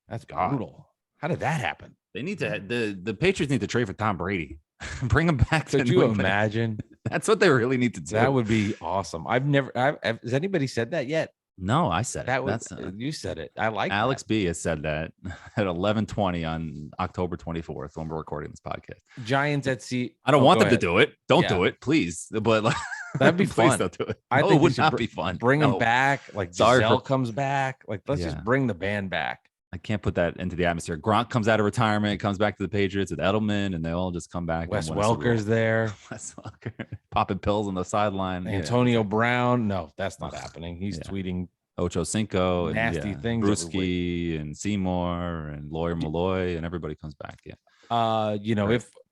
That's God. brutal. How did that happen? They need to the Patriots need to trade for Tom Brady. Bring him back to Could New you England. imagine? That's what they really need to do. That would be awesome. Has anybody said that yet? No, I said it. That was That's you said it. I like Alex that. B has said that at 11:20 on October 24th when we're recording this podcast. Giants at sea. I don't Oh, want go them ahead. to do it. Don't Yeah. do it, please. But like, That'd be please fun. don't do it. I No, think it they would should not be fun. Bring them No. back. Like Sorry Giselle for- comes back. Like let's just Yeah. bring the band back. I can't put that into the atmosphere. Gronk comes out of retirement, comes back to the Patriots with Edelman, and they all just come back. Wes and win a Super Bowl. Welker's there. Wes Welker popping pills on the sideline. Antonio Brown. No, that's not happening. He's Yeah. tweeting Ocho Cinco, and nasty things every Brewski and Seymour and Lawyer Malloy, and everybody comes back. Yeah. Right.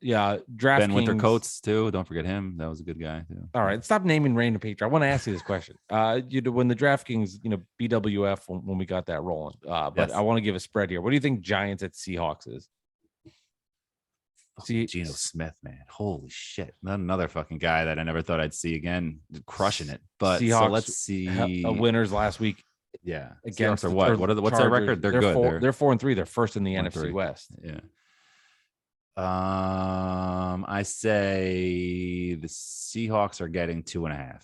DraftKings. Ben Wintercoats too. Don't forget him. That was a good guy too. All right, stop naming random Patriot. I want to ask you this question. When the DraftKings, BWF when we got that rolling. But Yes. I want to give a spread here. What do you think Giants at Seahawks is? See, Geno Smith, man, holy shit! Another fucking guy that I never thought I'd see again, crushing it. But Seahawks, so let's see. Winners last week. Yeah, Against Seahawks are what? What's their record? They're good. They're 4-3. They're first in the 4-3. NFC West. Yeah. I say the Seahawks are getting 2.5.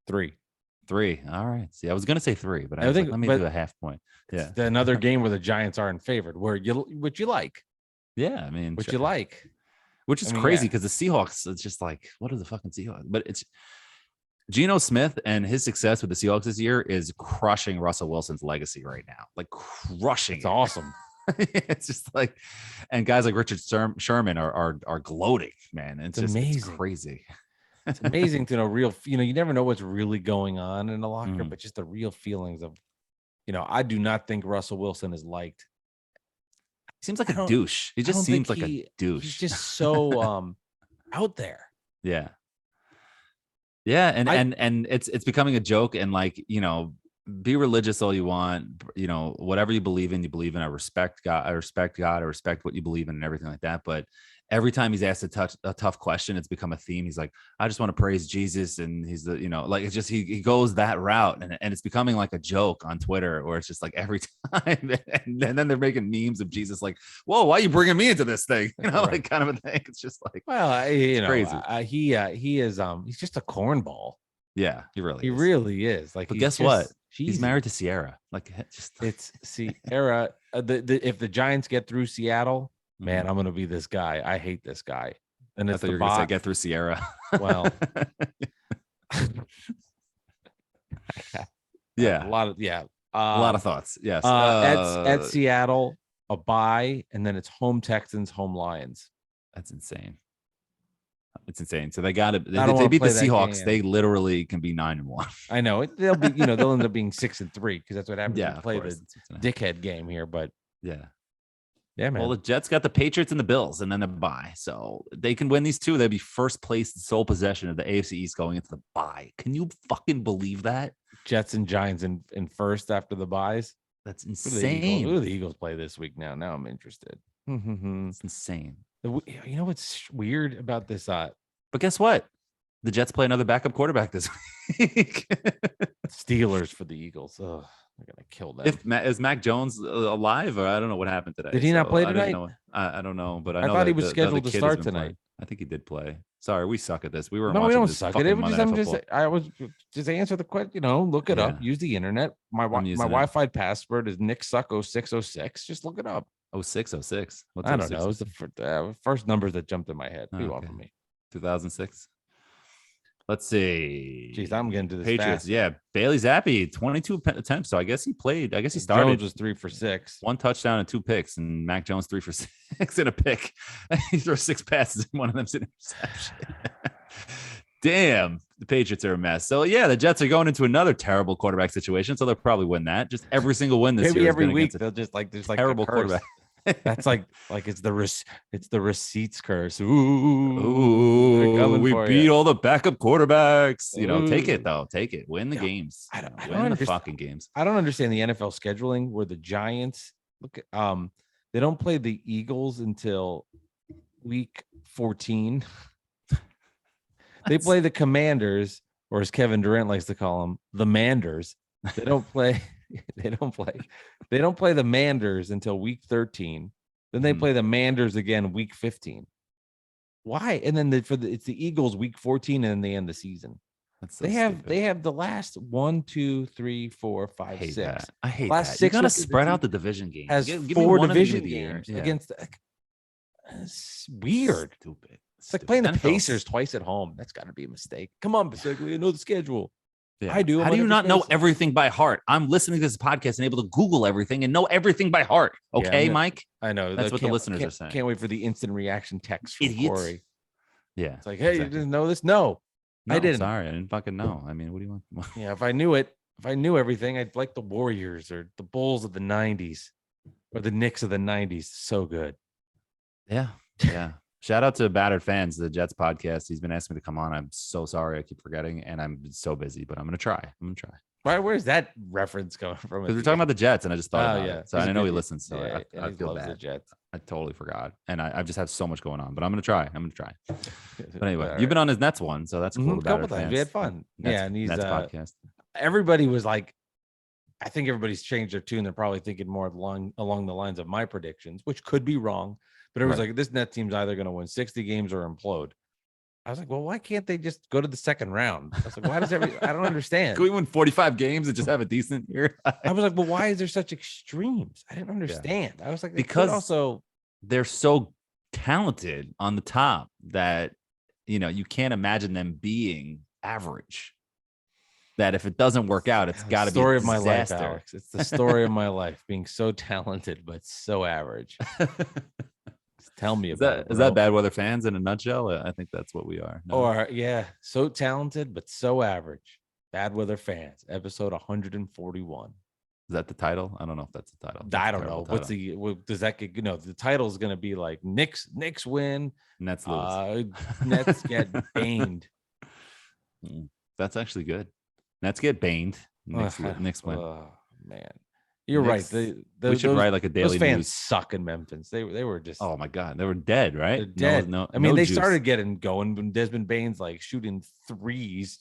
3. All right. See, I was gonna say 3, but I think, let me do a half point. Yeah. It's another game where the Giants aren't favored. Which you like? Yeah. I mean, Which you like? which is I mean, crazy yeah. because the Seahawks, it's just like, what are the fucking Seahawks? But it's Geno Smith and his success with the Seahawks this year is crushing Russell Wilson's legacy right now. Like crushing. It's awesome. It's just like, and guys like Richard Sherman are gloating, man. It's just amazing. It's crazy. It's amazing to know real. You never know what's really going on in a locker, Mhm. but just the real feelings of, I do not think Russell Wilson is liked. Seems like I a don't- douche. He I just don't seems think like a douche. He's just so out there. Yeah. Yeah, and it's becoming a joke, and like, be religious all you want, whatever you believe in. I respect God. I respect what you believe in and everything like that. But every time he's asked a tough question, it's become a theme. He's like, I just want to praise Jesus, and he's the, like, it's just he goes that route, and it's becoming like a joke on Twitter, where it's just like every time, and then they're making memes of Jesus, like, whoa, why are you bringing me into this thing? Right. Like kind of a thing. It's just like, Well, crazy. He is he's just a cornball. yeah, he really He is. really is. Like, But he's guess just what? He's cheesy. married to Sierra. Like, just It's Sierra. If the Giants get through Seattle, man, I'm gonna be this guy. I hate this guy. And I it's thought the you were gonna say bot. get through Sierra. Well, yeah, a lot of a lot of thoughts. Yes. at Seattle, a bye, and then it's home Texans, home Lions. That's insane. It's insane. So they got it. I If don't they wanna beat the play that Seahawks, game. they literally can be 9-1. I know they'll be, they'll end up being 6-3 because that's what happens when Yeah, you of play course. the dickhead game here. But Yeah. yeah, man. Well, the Jets got the Patriots and the Bills, and then the bye. So they can win these two. They'd be first place, sole possession of the AFC East going into the bye. Can you fucking believe that? Jets and Giants in first after the buys. That's Who do insane. the Eagles play this week? Now I'm interested. It's insane. You know what's weird about this? But guess what? The Jets play another backup quarterback this week. Steelers for the Eagles. Oh, they're gonna kill them. Is Mac Jones alive, or I don't know what happened today? Did he not play I didn't tonight? know. I don't know, but I I know thought he that was scheduled to kid has start been tonight. playing. I think he did play. Sorry, we suck at this. We were No, we watching don't this suck at fucking it. Monday Night Football. I was just answer the question. Look it up. Yeah. Use the internet. My I'm using it. Wi-Fi password is Nick Suck 0606. Just look it up. 06. What's I don't 06? know. It's the first numbers that jumped in my head. What do you want Okay. from me? 2006. Let's see. Jeez, I'm getting to this Patriots. fast. Yeah, Bailey Zappi, 22 attempts. So I guess he played. I guess he started. Jones was 3 for 6. 1 touchdown and 2 picks, and Mac Jones 3 for 6 and a pick. He threw 6 passes, and one of them's an interception. Damn, the Patriots are a mess. So yeah, the Jets are going into another terrible quarterback situation, so they'll probably win that. Just every single win this Maybe year. every has been week against a they'll just like there's like terrible a curse. quarterback. That's like it's the receipts curse. Ooh, they're Ooh, coming we for beat ya. all the backup quarterbacks. Take Ooh. it though. Take it. Win the Yeah, games. I don't Win the understand. fucking games. I don't understand the NFL scheduling where the Giants look at they don't play the Eagles until week 14. They play the Commanders, or as Kevin Durant likes to call them, the Manders. They don't play they don't play the Manders until week 13. Then they play the Manders again week 15. Why? And then it's the Eagles week 14 and then they end the season. That's so They have stupid. they have the last 1, 2, 3, 4, I 5, hate 6. that. I hate Last that. You 6 gotta rest of the spread out season the division games. has Give me 4 one of division the games Yeah. against. It's weird. Stupid. It's like playing the NFL Pacers twice at home. That's got to be a mistake. Come on, Basically, you know the schedule. Yeah. I do. How I'm do on you every not know space. everything by heart? I'm listening to this podcast and able to Google everything and know everything by heart. Yeah, Okay, Mike? I know. That's what the listeners can't, are saying. Can't wait for the instant reaction text from Idiot. Corey. Yeah. It's like, hey, you didn't know this? No, No, I didn't. Sorry, I didn't fucking know. I mean, what do you want? Yeah, if I knew it, if I knew everything, I'd like the Warriors or the Bulls of the 90s or the Knicks of the 90s. So good. Yeah. Yeah. Shout out to Battered Fans, the Jets podcast. He's been asking me to come on. I'm so sorry. I keep forgetting and I'm so busy, but I'm going to try. Why? Where's that reference coming from? Because we're talking about the Jets and I just thought about yeah. it. So He's I a know he good- listens. So yeah, I he feel loves the bad. Jets. I totally forgot. And I've just had so much going on, but I'm going to try. But anyway, All you've been right. on his Nets one. So that's cool. Mhm, The couple Battered times. Fans. We had fun. Nets, Yeah, and he's Nets podcast. everybody was like, I think everybody's changed their tune. They're probably thinking more along the lines of my predictions, which could be wrong. But it was Right. like this Net team's either going to win 60 games or implode. I was like, well, why can't they just go to the second round? I was like, why does I don't understand. Can we win 45 games and just have a decent year? I was like, well, why is there such extremes? I didn't understand. I was like, Because also they're so talented on the top that you can't imagine them being average. That if it doesn't work out, it's got to be story a of my life, disaster. Alex. It's the story of my life, being so talented but so average. Just tell me about it. Is that Bad Weather Fans in a nutshell? I think that's what we are. No? Or yeah, so talented but so average. Bad Weather Fans, episode 141. Is that the title? I don't know if that's the title. I don't know. What's does that get? The title is going to be like Knicks win. Nets lose. Nets get baned. That's actually good. Nets get baned. Knicks win. Oh man, you're right. We should write like a daily those fans news. suck in Memphis. They were just Oh my god, they were dead, right? they're dead. No, I mean, no they juice. started getting going when Desmond Bane's like shooting threes,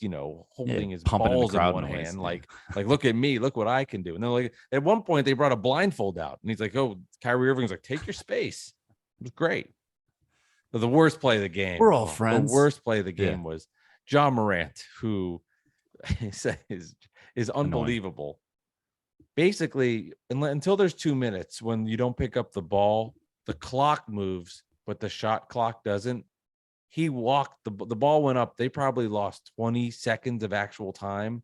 holding his pumping in the balls in crowd one noise, hand, yeah. like look at me, look what I can do. And then like at one point they brought a blindfold out, and he's like, "Oh, Kyrie Irving's like, take your space." It was great. But the worst play of the game. We're all friends. The worst play of the Yeah. game was John Morant, who is unbelievable. Basically, until there's 2 minutes, when you don't pick up the ball, the clock moves, but the shot clock doesn't. He walked, the ball went up. They probably lost 20 seconds of actual time.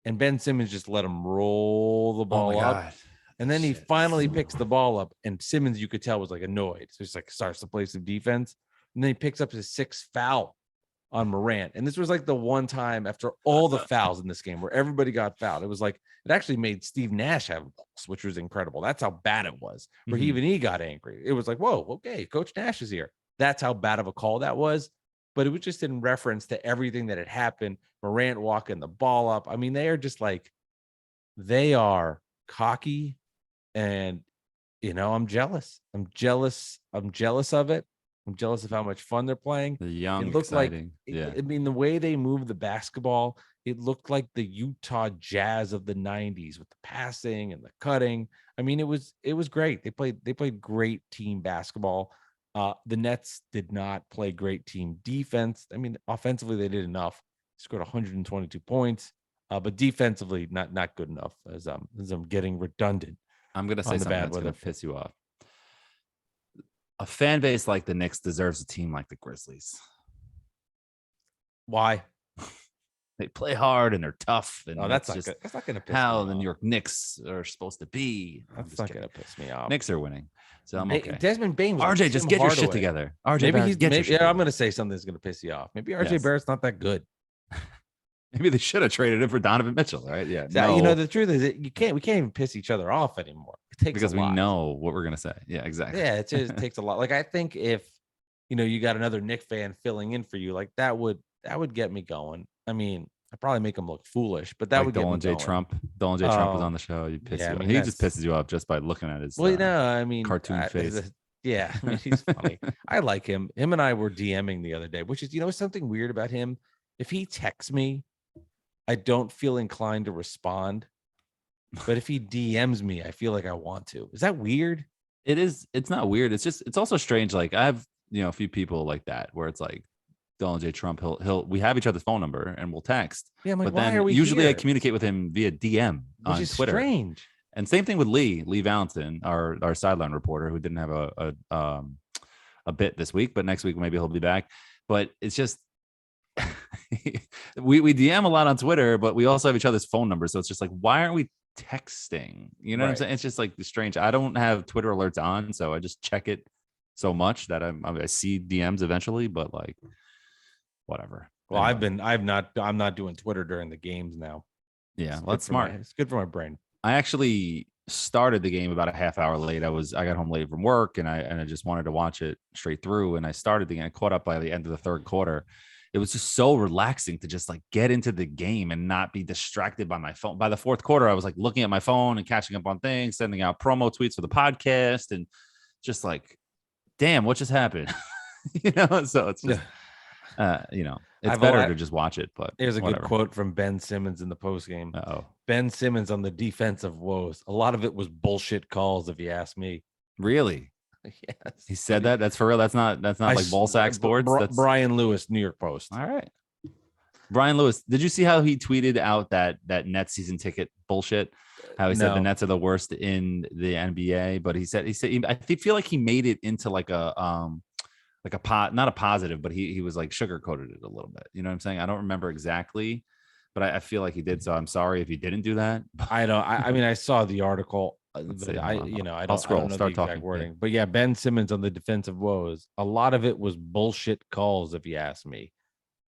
And Ben Simmons just let him roll the ball up. And then he finally picks the ball up. And Simmons, you could tell, was like annoyed. So he's like starts to play some defense. And then he picks up his 6th foul on Morant. And this was like the one time after all the fouls in this game where everybody got fouled. It was like, it actually made Steve Nash have balls, which was incredible. That's how bad it was. Where he got angry. It was like, whoa, okay, Coach Nash is here. That's how bad of a call that was. But it was just in reference to everything that had happened. Morant walking the ball up. I mean, they are just like, they are cocky. And, I'm jealous. I'm jealous of it. I'm jealous of how much fun they're playing. The young, it looked exciting. like, I mean, the way they moved the basketball, it looked like the Utah Jazz of the 90s with the passing and the cutting. I mean, it was great. They played great team basketball. The Nets did not play great team defense. I mean, offensively, they did enough. They scored 122 points, but defensively, not good enough, as I'm getting redundant. I'm going to say something that's going to piss you off. A fan base like the Knicks deserves a team like the Grizzlies. Why? They play hard and they're tough. And that's not going to piss how me the off. New York Knicks are supposed to be. That's not going to piss me off. Knicks are winning, so I'm okay. Desmond Bane was RJ, like just Tim get your Hardaway. shit together. RJ, Maybe Barrett, get your shit I'm going to say something that's going to piss you off. Maybe RJ Yes. Barrett's not that good. Maybe they should have traded him for Donovan Mitchell, right? Yeah. The truth is that we can't even piss each other off anymore. It takes because a we lot. know what we're gonna say. Yeah, exactly. Yeah, it just takes a lot. Like I think if you got another Knick fan filling in for you, like that would get me going. I mean, I'd probably make him look foolish, but that like would get Dolan me J. going. Trump. Dolan J. Trump was on the show. You piss yeah, you I off. mean, He just pisses you off just by looking at his I mean, cartoon face. Yeah, I mean, he's funny. I like him. Him and I were DMing the other day, which is something weird about him. If he texts me, I don't feel inclined to respond. But if he DMs me, I feel like I want to. Is that weird? It is. It's not weird. It's also strange. Like I have, a few people like that where it's like Donald J. Trump, we have each other's phone number and we'll text. Yeah, I'm like, But why then are we usually I here? communicate with him via DM Which on is Twitter. strange. And same thing with Lee Valentin, our sideline reporter, who didn't have a bit this week, but next week maybe he'll be back. But it's just we DM a lot on Twitter, but we also have each other's phone numbers. So it's just like, why aren't we texting? You know what I'm saying? It's just like strange. I don't have Twitter alerts on, so I just check it so much that I see DMs eventually, but like whatever. Well, Anyway. I'm not doing Twitter during the games now. Yeah, well, that's smart. It's good for my brain. I actually started the game about a half hour late. I got home late from work and I just wanted to watch it straight through. And I started the game. I caught up by the end of the third quarter. It was just so relaxing to just like get into the game and not be distracted by my phone. By the fourth quarter, I was like looking at my phone and catching up on things, sending out promo tweets for the podcast, and just like, damn, what just happened? So it's just, it's better to just watch it. But here's a whatever. good quote from Ben Simmons in the postgame. Ben Simmons on the defensive woes. A lot of it was bullshit calls, if you ask me. Really? Yes. He said that. That's for real. That's not like ball sack sports. That's Brian Lewis, New York Post. All right. Brian Lewis, did you see how he tweeted out that Nets season ticket bullshit? How he said the Nets are the worst in the NBA, but he said I feel like he made it into like a not a positive, but he was like sugarcoated it a little bit. You know what I'm saying? I don't remember exactly, but I feel like he did. So I'm sorry if he didn't do that. I mean, I saw the article. But I don't scroll, know start the exact talking. wording. Yeah. But yeah, Ben Simmons on the defensive woes. A lot of it was bullshit calls, if you ask me.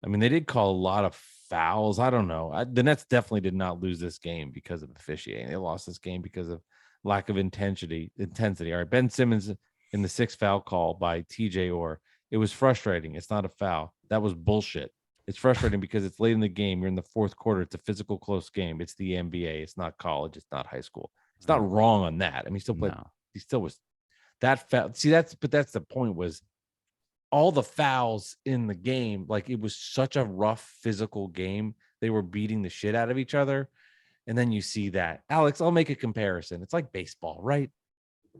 I mean, they did call a lot of fouls. I don't know. The Nets definitely did not lose this game because of officiating. They lost this game because of lack of intensity. All right, Ben Simmons in the 6th foul call by TJ Orr. It was frustrating. It's not a foul. That was bullshit. It's frustrating because it's late in the game. You're in the 4th quarter. It's a physical, close game. It's the NBA. It's not college. It's not high school. It's not wrong on that. I mean, he still played. No. He still was that foul. See, that's the point, was all the fouls in the game. Like, it was such a rough physical game. They were beating the shit out of each other. And then you see that. Alex, I'll make a comparison. It's like baseball, right?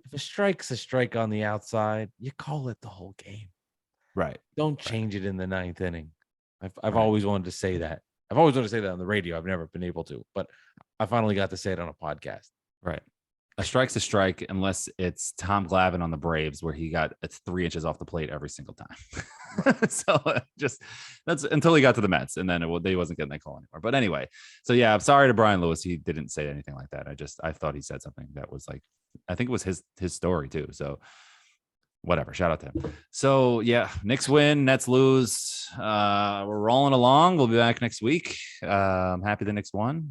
If a strike's a strike on the outside, you call it the whole game. Right. Don't change it in the 9th inning. I've always wanted to say that. I've always wanted to say that on the radio. I've never been able to, but I finally got to say it on a podcast. Right. A strike's a strike unless it's Tom Glavine on the Braves, where it's 3 inches off the plate every single time. So that's until he got to the Mets, and then he wasn't getting that call anymore. But anyway, so yeah, I'm sorry to Brian Lewis. He didn't say anything like that. I thought he said something that was like, I think it was his story too. So whatever, shout out to him. So yeah, Knicks win, Nets lose. We're rolling along. We'll be back next week. I'm happy the Knicks won.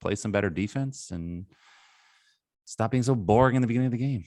Play some better defense and stop being so boring in the beginning of the game.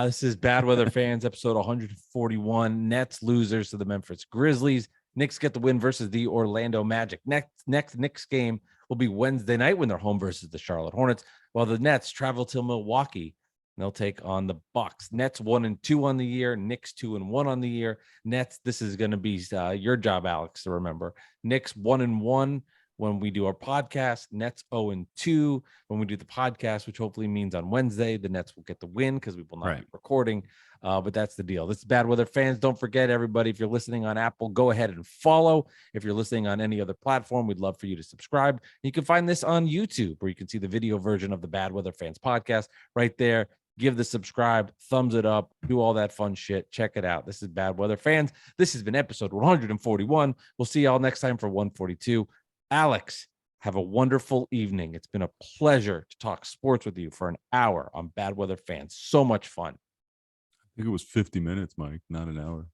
This is Bad Weather Fans, episode 141. Nets losers to the Memphis Grizzlies. Knicks get the win versus the Orlando Magic. Next Knicks game will be Wednesday night when they're home versus the Charlotte Hornets, while the Nets travel to Milwaukee. They'll take on the Bucks. Nets 1-2 on the year. Knicks 2-1 on the year. Nets, this is going to be your job, Alex, to remember. Knicks 1-1 when we do our podcast. Nets 0-2 when we do the podcast, which hopefully means on Wednesday the Nets will get the win because we will not be recording. But that's the deal. This is Bad Weather Fans. Don't forget, everybody, if you're listening on Apple, go ahead and follow. If you're listening on any other platform, we'd love for you to subscribe. You can find this on YouTube, where you can see the video version of the Bad Weather Fans podcast right there. Give the subscribe, thumbs it up, do all that fun shit. Check it out. This is Bad Weather Fans. This has been episode 141. We'll see y'all next time for 142. Alex, have a wonderful evening. It's been a pleasure to talk sports with you for an hour on Bad Weather Fans. So much fun. I think it was 50 minutes, Mike, not an hour.